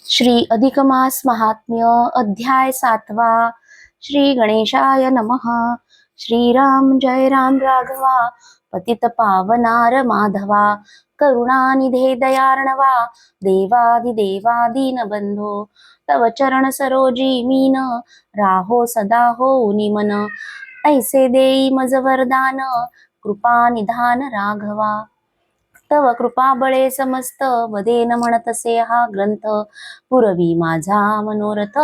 श्री अधिक मास महात्म्य अध्याय 7वा. श्री गणेशाय नमः. श्रीराम जय राम राघवा पतित पावनार माधवा करुणानिधे दयार्णवा देवादिदेवा दीनबंधो तव चरण सरोजी मीन राहो सदा हो निमन ऐसे देई मज वरदान कृपा निधान राघवा तव कृपा बळे समस्त वदेन म्हणतसे हा ग्रंथ पुरवी माझा मनोरथ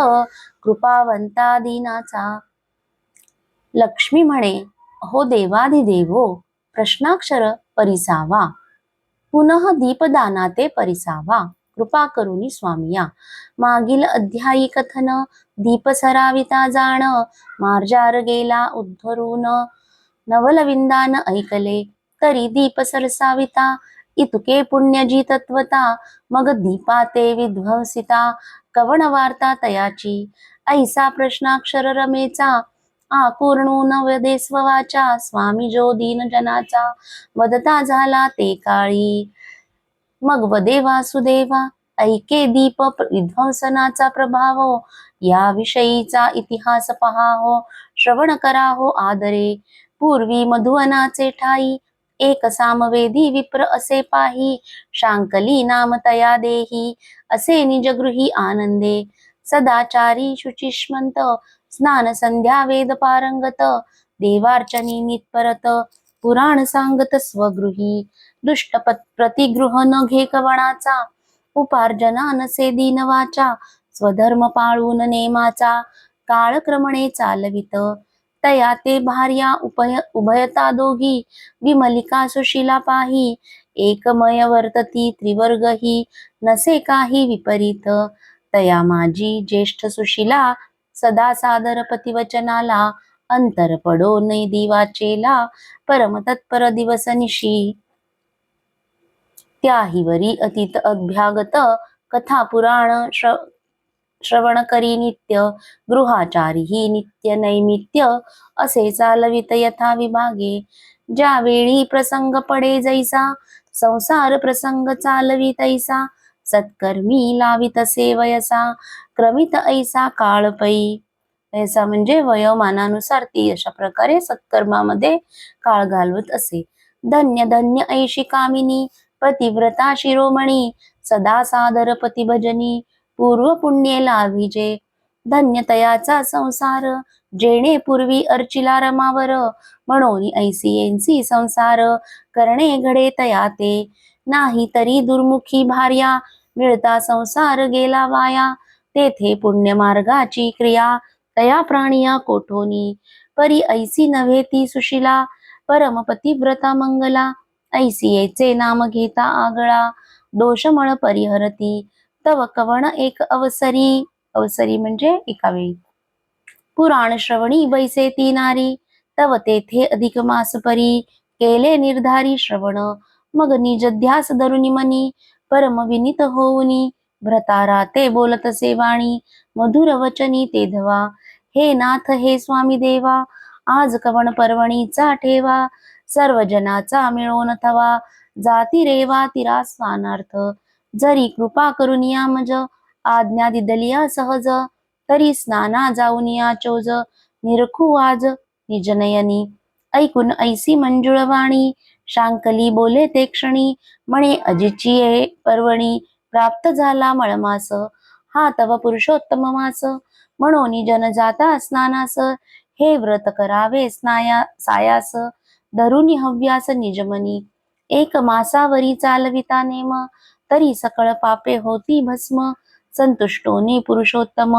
कृपावंता दीनाचा. लक्ष्मी म्हणे, हो देवाधिदेवो प्रश्नाक्षर परिसावा पुनः दीपदानाते परिसावा कृपा करुनी स्वामिया. मागील अध्यायी कथन दीप सराविता जाण मार्जार गेला उद्धरून नवलविंदान ऐकले तरी दीप सरसाविता इतके पुण्यजी तत्वता मग दीपाते विध्वंसिता कवण वार्ता तयाची ऐसा प्रश्नाक्षर रमेचा आकुर्णून वदेस्व वाचा स्वामी जो दीन जनाचा वदता झाला ते काळी मग वदे वासुदेवा ऐके दीप विध्वंसनाचा प्रभाव याविषयीचा इतिहास पहाहो श्रवण कराहो आदरे पूर्वी मधुवनाचे ठाई एक सामवेदी विप्र असे पाही शांकली नाम तया देही असे निजगृही आनंदे सदाचारी शुचिष्मंत स्नान संध्या वेद पारंगत देवार्चनी नित्परत पुराण सांगत स्वगृही दुष्ट प्रतिगृह न घे कवणाचा उपार्जना नसे दीनवाचा स्वधर्म पाळून नेमाचा काळक्रमणे चालवित तया ते भार्या उभयता दोघी विमलिका सुशीला पाही एकमय वर्तती त्रिवर्गही नसे काही विपरीत तया माझी ज्येष्ठ सुशीला सदा सादर पतिवचनाला अंतर पडो नै दिवाचेला परम तत्पर दिवस निशी त्याहीवरी अतीत अभ्यागत कथा पुराण श्रवण करी नित्य गृहाचारी ही नित्य नैमित्य असे चालवित यथा विभागे ज्यावेळी प्रसंग पडे जैसा संसार प्रसंग चालवी तैसा सत्कर्मी लावित सेवयसा क्रमित ऐसा काळ पै ऐसा म्हणजे वयोमानानुसार ती अशा प्रकारे सत्कर्मामध्ये काळ घालवत असे. धन्य धन्य ऐशी कामिनी पतिव्रता शिरोमणी सदा सादर पती भजनी पूर्व पुण्ये लाभिजे धन्य तयाचा संसार जेणे पूर्वी अर्चिला रमावर म्हणून ऐसी येंसी संसार करणे घडे तया ते नाही तरी दुर्मुखी भार्या मिळता संसार गेला वाया तेथे पुण्य मार्गाची क्रिया तया प्राणिया कोठोनी परी ऐसी नव्हे ती सुशिला परम पतिव्रता मंगला ऐसियेचे नाम घेता आगळा दोषमळ परिहरती तव कवण एक अवसरी अवसरी म्हणजे एका वेळी पुराण श्रवणी बैसे ती नारी तव तेथे अधिक मास परी केले निर्धारी श्रवण मग निज ध्यास धरुनी मनी परम विनित होऊनी भ्रतारा ते बोलतसे वाणी मधुर वचनी ते धवा हे नाथ हे स्वामी देवा आज कवण पर्वणीचा ठेवा सर्व जनाचा मिळवून थवा जाती रेवा तिरा स्थानार्थ जरी कृपा करून या मज आज्ञा दिदलिया सहज तरी स्नाना जाऊन या चोज निरखू आज निजनयनी ऐकून ऐसी मंजुळवाणी शांकली बोले ते क्षणी म्हणे अजिची पर्वणी प्राप्त झाला मळमास हा तव पुरुषोत्तम मास म्हणून जन जाता स्नानास हे व्रत करावे सायास धरुनी हव्यास निजमनी एक मासावरी चालविता नेम तरी सकळ पापे होती भस्म संतुष्टोनी पुरुषोत्तम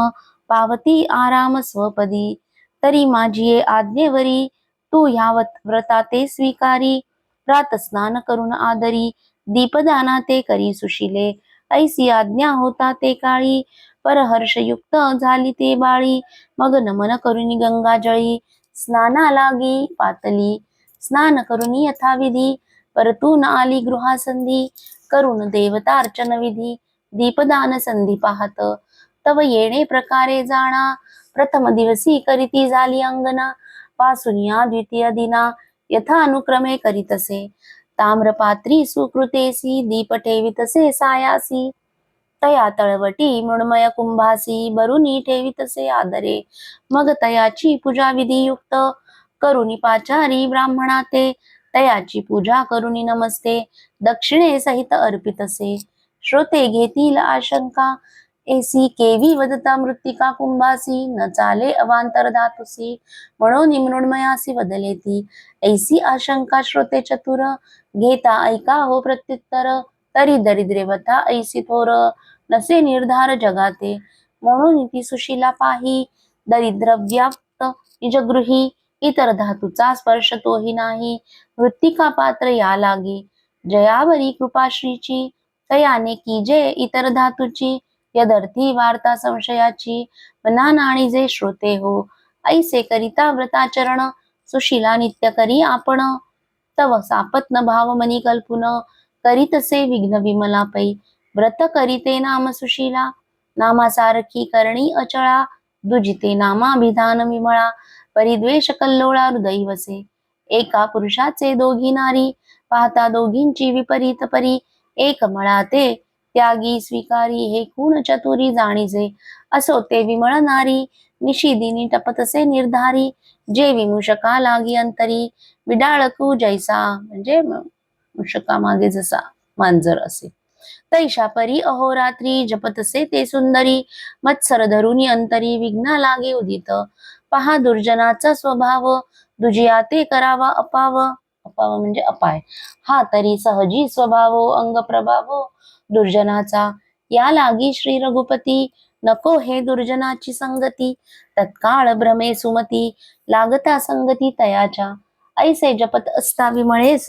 पावती आराम स्वपदी तरी माझी आज्ञेवरी तू ह्या व्रता ते स्वीकारी प्रात स्नान करून आदरी दीपदाना ते करी सुशिले ऐसी आज्ञा होता ते काळी परहर्षयुक्त झाली ते बाळी मग नमन करुनी गंगा जळी स्नाना लागी पातली स्नान करुनी यथाविधी परतून आली गृहासंधी करून देवतार्चन विधी दीपदान संधी पाहत तव येणे प्रकारे जाणा प्रथम दिवसी करीती झाली अंगना पासून या द्वितीय दिना यथा अनुक्रमे करीतसे ताम्रपात्री सुकृतेसी दीप ठेवितसे सायासी तया तळवटी मृण्मय कुंभासी बरुनी ठेवितसे आदरे. मग तयाची पूजा विधियुक्त करुनी पाचारी ब्राह्मणा ते तयाची पूजा करुनी नमस्ते दक्षिणे सहित अर्पितसे. श्रोते घेतील आशंका एसी केवी वदता मृत्तिका कुंभासी न चाले अवांतर धातुसी म्हणून मृण्मयासी वदले ती. ऐसी आशंका श्रोते चतुर घेता ऐका हो प्रत्युत्तर तरी दरिद्रे वथा ऐसी थोर नसे निर्धार जगाते. म्हणून ती सुशीला पाही दरिद्र व्याप्त निजगृही इतर धातूचा स्पर्श तोही नाही. मृत्तिका पात्र या लागे जयावरी कृपाश्रीची तयाने कीजे इतर धातूची यदर्थी वार्ता संशयाची मना नाणी जे श्रोते हो. ऐसे करिता व्रताचरण सुशीला नित्य करी आपण तव सापत्न भाव मनी कल्पुन करीतसे विघ्न विमला पै. व्रत करीते नाम सुशीला नामासारखी करणी अचळा दुजिते नामाभिधान विमळा परिद्वेष कल्लोळा हृदयी वसे. एका पुरुषाचे दोघी नारी पाहता दोघींची विपरीत परी एक मळा ते त्यागी स्वीकारी हे खूण चतुरी जाणीजे. असो ते विमळ नारी निशिदिनी टपतसे निर्धारी जे विमुषका लागी अंतरी विडाळकू जैसा म्हणजे मुषका मागे जसा मांजर असे. तैशा परी अहोरात्री जपतसे ते सुंदरी मत्सर धरुनी अंतरी विघ्न लागे उदित. पहा दुर्जनाचा स्वभाव दुजिया ते करावा अपाव. अपाव म्हणजे अपाय. हा तरी सहजी स्वभाव अंग प्रभाव दुर्जनाचा या लागी श्री रघुपती. नको हे दुर्जनाची संगती तत्काळ भ्रमे सुमती लागता संगती तयाच्या. ऐसे जपत असता विमळेस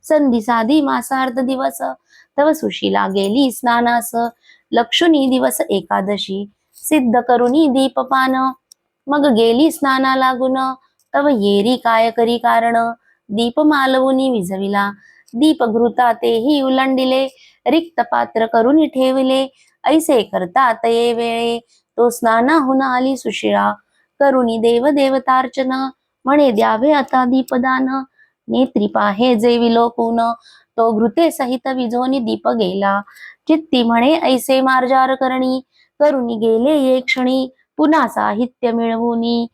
संधी साधी मासार्ध दिवस तव सुशीला गेली स्नानास लक्षुनी दिवस एकादशी सिद्ध करुनी दीपपान मग गेली स्नाना लागून तव येरी काय करी कारण दीप मालवुनी विझविला दीप घृता तेही उलंडिले रिक्त पात्र करून ठेवले. ऐसे करता तये वेळे तो स्नानाहून आली सुशिळा करुणी देव देवतार्चन म्हणे द्यावे आता दीपदान. नेत्री पाहे जे विलोकून तो घृते सहित विझोनी दीप गेला चित्ती म्हणे ऐसे मार्जार करणी करुणी गेले ये क्षणी पुन्हा साहित्य मिळवुनी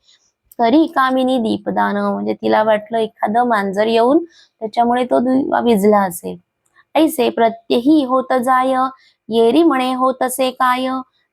करी कामिनी दीपदान. म्हणजे तिला वाटलं एखादं मांजर येऊन त्याच्यामुळे तो दिवा विझला असेल. ऐसे प्रत्यही होत जाय येरी म्हणे होतसे काय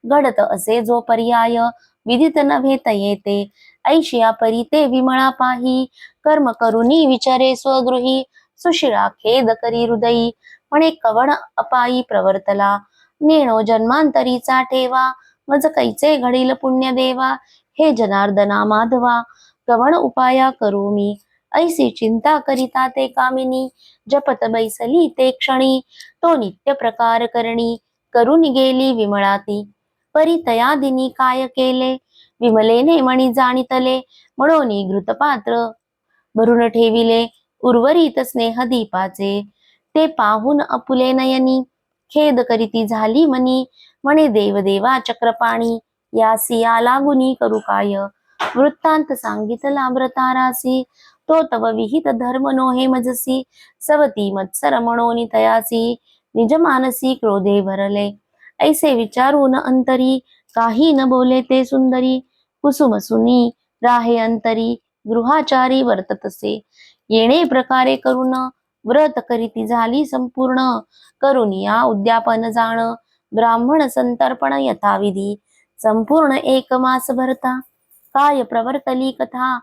घडत असे जो पर्याय विदित नव्हे तयेते. ऐशिया परी ते विमळा पाही कर्म करुनी विचारे स्वगृही सुशिळा खेद करी हृदयी म्हणे कवण अपायी प्रवर्तला नेणो जन्मांतरीचा ठेवा मज कैचे घडील पुण्य देवा हे जनार्दना माधवा कवण उपाया करू मी. ऐसी चिंता करिता ते कामिनी जपत बैसली ते क्षणी तो नित्य प्रकार करणी करून गेली विमळाती. परी तया दिनी काय केले विमलेने मणी जाणितले म्हणून घृतपात्र भरून ठेविले उर्वरित स्नेह दीपाचे. ते पाहून अपुले नयनी खेद करीती झाली मनी म्हणे देवदेवा चक्रपाणी यासी या लागुनी करू काय. वृत्तांत सांगितला व्रतारासी तो तव विहित धर्म नोहे मजसी सवती मत्सर म्हणोनी तयासी निज मानसी क्रोधे भरले. ऐसे विचारून अंतरी काही न बोले ते सुंदरी कुसुम सुनी राहे अंतरी गृहाचारी वर्ततसे. येणे प्रकारे करून व्रत करीती झाली संपूर्ण करून या उद्यापन जाण ब्राह्मण संतर्पण यथाविधी संपूर्ण एक मास भरता. काय प्रवर्तली कथा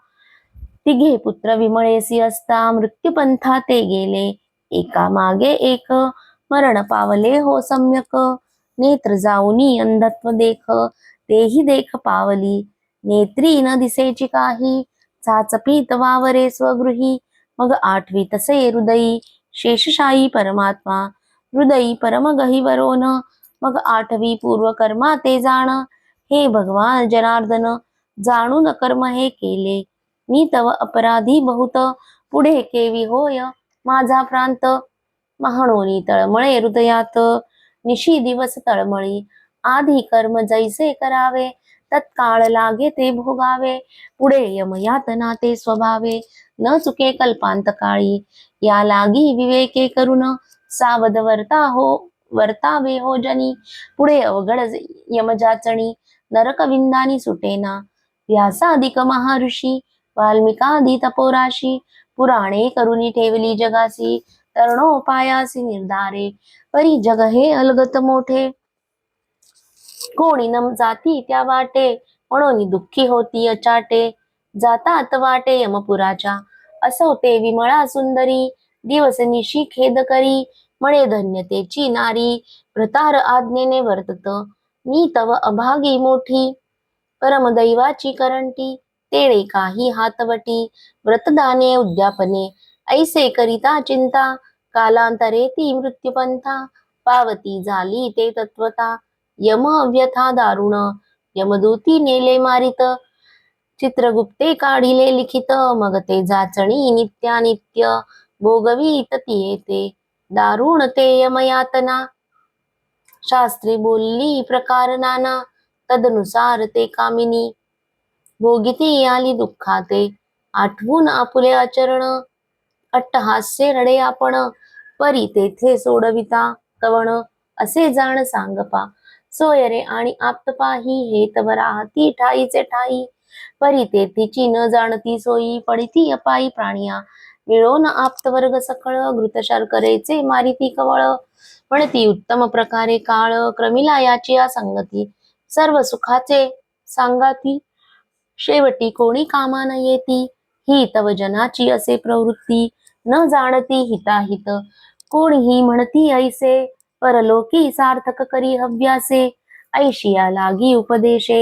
तिघे पुत्र विमळेसी असता मृत्यूपंथा ते गेले एका मागे एक मरण पावले हो सम्यक. नेत्र जाऊनी अंधत्व देख तेही देख पावली नेत्री न दिसेची काही चाचपीत वावरे स्वगृही मग आठवी तसे हृदयी शेषशाही परमात्मा हृदयी परम गहिवरोन मग आठवी पूर्व कर्मा ते जाण हे भगवान जनार्दन जाणून कर्म हे केले मी तव अपराधी बहुत पुढे केवी होय माझा प्रांत महाणोनी तळमळे हृदयात निशी दिवस तळमळी आधी कर्म जैसे करावे तत्काळ लागे ते भोगावे पुढे यमयातना ते स्वभावे न चुके कल्पांत काळी या लागी विवेके करून सावध वर्ता हो वर्तावे हो जनी. पुढे अवघड यमजाचणी नरकविंदानी सुटेना. व्यासाधिक महर्षी वाल्मिकादी तपोराशी. पुराणे करुणी ठेवली जगासी. तरणोपायासी निर्धारे. परी जग हे अलगत मोठे. कोणी न जाती त्या वाटे. म्हणून दुःखी होती अचाटे. जातात वाटे यमपुराच्या. असो ते विमळा सुंदरी. दिवस निशी खेद करी. म्हणे धन्यतेची नारी. व्रतार आज्ञेने वर्तत. मी तव अभागी मोठी. परमदैवाची करंटी. तेणे काही हातवटी. व्रतदाने उद्यापने. ऐसे करिता चिंता. कालांतरे ती मृत्यूपंथा. पावती झाली ते तत्वता. यम व्यथा दारुण. यमदूती नेले मारित. चित्रगुप्ते काढिले लिखित. मग ते जाचणी नित्यानित्य. भोगवीत ती येते दारुण ते यमयातना. शास्त्रे बोलली प्रकार नाना. तदनुसार ते कामिनी. भोगिती आली दुःखाते. आठवून आपुले आचरण. अट्टहास्य रडे आपण. परी तेथे सोडविता कवण. असे जाण सांगपा. सोयरे आणि आप्तपाही. हे तव राहती ठाईचे ठाई. परी तेथीची न जाणती सोयी. पडिती अपायी प्राणिया. मिळोन आप्तवर्ग सकळ. घृत शर्करेचे मारिती कवळ. म्हणती उत्तम प्रकारे काळ. क्रमिला याची संगती. सर्व सुखाचे सांगाती. शेवटी कोणी कामा न येती. ही तव जनाची असे प्रवृत्ती. न जाणती हिताहित. कोणीही म्हणती ऐसे. परलोकी सार्थक करी हव्यासे. ऐशिया लागी उपदेशे.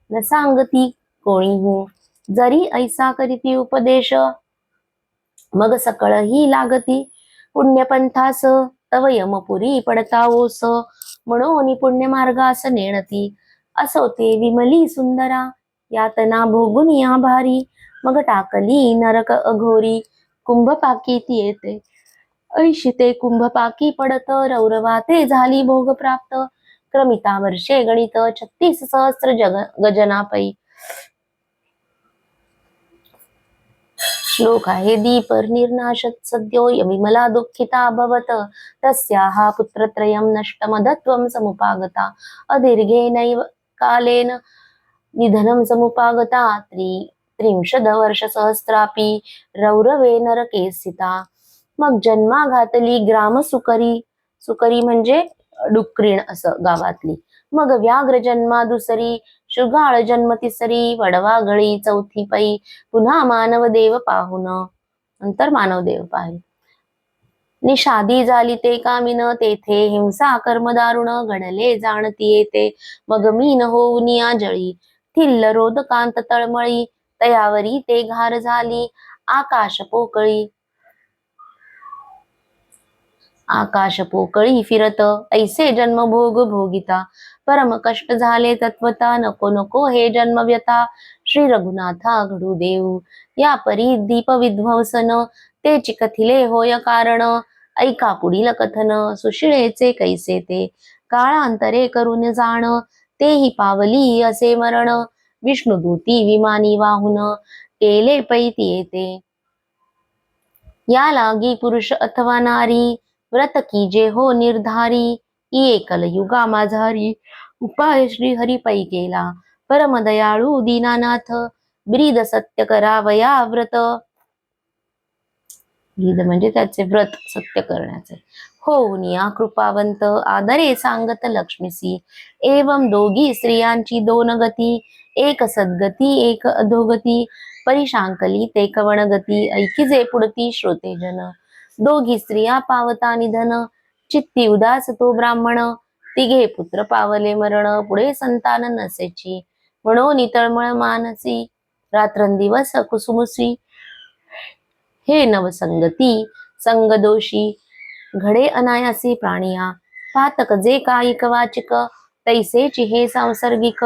न सांगती कोणीहू. जरी ऐसा करीती उपदेश. मग सकळ ही लागती. पुण्यपंथास तव यमपुरी पडता ओस. म्हणून पुण्य मार्गास नेणती. असो ते विमली सुंदरा. यातना भोगून या भारी. मग टाकली नरक अघोरी. कुंभपाकी ती येते. ऐशी ते कुंभपाकी पडत. रौरवाते झाली भोग प्राप्त. क्रमिता वर्षे गणित. 36 सहस्र गजनापै. श्लोक आहे. दीप निर्नाशत सद्यो विमला दुःखिता अभवत. तस्याः पुत्रत्रयं नष्टमदत्वं समुपागता. अदीर्घेनैव कालेन निधनं समुपागता. 33 वर्षसहस्रापि रौरवे नरके स्थिता. मग जन्मा घातली ग्राम सुकरी. सुकरी म्हणजे डुक्रीण असं गावातली. मग व्याघ्र जन्मा दुसरी. शृगाळ जन्म तिसरी. वडवा गळी चौथी पै. पुन्हा मानवदेव पाहुन. नंतर मानवदेव पाहिल. निषादी झाली ते कामिन. तेथे हिंसा कर्म दारुण. घडले जाणती येते. मग मीन होऊन या जळी. थिल्ल रोदकांत तळमळी. तयावरी ते घार झाली. आकाश पोकळी. आकाश पोकळी फिरत. ऐसे जन्म भोग भोगिता. परम कष्ट झाले तत्वता. नको नको हे जन्म व्यथा. श्री रघुनाथा घडू देऊ. या परी दीप विध्वंसन. ते चिकथिले होय कारण. ऐका पुढील कथन. सुशिळेचे कैसे ते. काळांतरे करून जाण. तेही पावली असे मरण. विष्णुदूती विमानी वाहून. केले पैती येते. या लागी पुरुष अथवा नारी. व्रत कीजे हो निर्धारी. ये कलयुगा माझारी. उपाय श्री हरी पै केला. परम दयाळू दीनानाथ. ब्रीद सत्य करावया व्रत. ब्रीद म्हणजे त्याचे व्रत सत्य करण्याचे. होऊन या कृपावंत. आदरे सांगत लक्ष्मीसी. एवं दोघी स्त्रियांची दोन गती. एक सद्गती एक अधोगती. परिशांकली ते कवण गती. ऐकिजे पुढती श्रोतेजन. दोघी स्त्रिया पावता निधन. चित्ती उदास तो ब्राह्मण. तिघे पुत्र पावले मरण. पुढे संतान नसेची. म्हणून तळमळ मानसी. रात्रंदिवस कुसुमुसी. हे नवसंगती संगदोषी. घडे अनायासी प्राणिया. पातक जे कायिक वाचिक. तैसेची हे सांसर्गिक.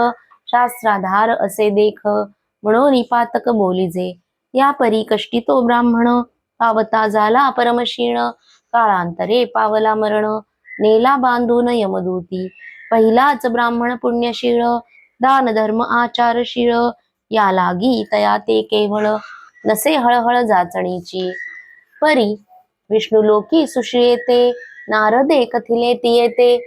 शास्त्राधार असे देख. म्हणून पातक बोलिजे. या परी कष्टी तो ब्राह्मण. पावता झाला परमशीण. काळांतरे पावला मरण. नेला बांधून यमदूती. पहिलाच ब्राह्मण पुण्यशीळ. दान धर्म आचारशीळ. या लागी तया ते केवळ. नसे हळहळ जाचणीची. परी विष्णुलोकी सुशिळे ते. नारदे कथिले ती येते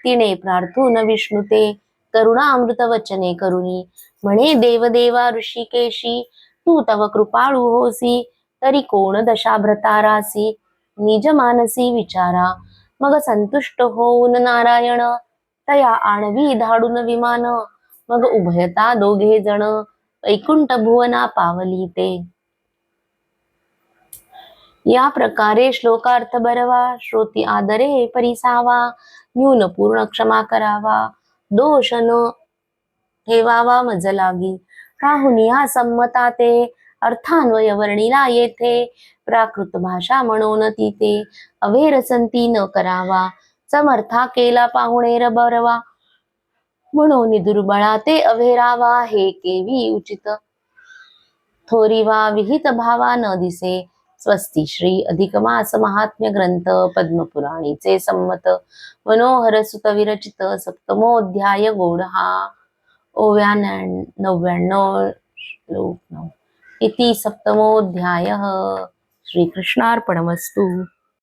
तिने प्रार्थून विष्णुते करुणामृत वचने करुणी म्हणे देवदेवा ऋषिकेशी तू तव कृपाळू होसी तरी कोण दशाभ्रतारासी निज मानसी विचारा मग संतुष्ट होऊन नारायण तया आणवी धाडून विमान मग उभयता दोघे जण वैकुंठ भुवना पावली ते या प्रकारे श्लोकार्थ बरवा श्रोती आदरे परिसावा न्यून पूर्ण क्षमा करावा दोष न ठेवावा मज लागी काहुनी हा संमता ते अर्थान्वय वर्णिला येथे प्राकृत भाषा म्हणून तिथे अवेरसंती न करावा समर्था केला पाहुणेर बरवा म्हणून दुर्बळा ते अवेरावा हे केवी उचित थोरीवा विहित भावा न दिसे स्वस्ती श्री अधिक मास महात्म्य ग्रंथ पद्मपुराणीचे संमत मनोहर सुत विरचित सप्तमोऽध्याय गौडहा ओव्या 99 श्लोक 9 इति सप्तमोऽध्यायः श्रीकृष्णार्पणमस्तु।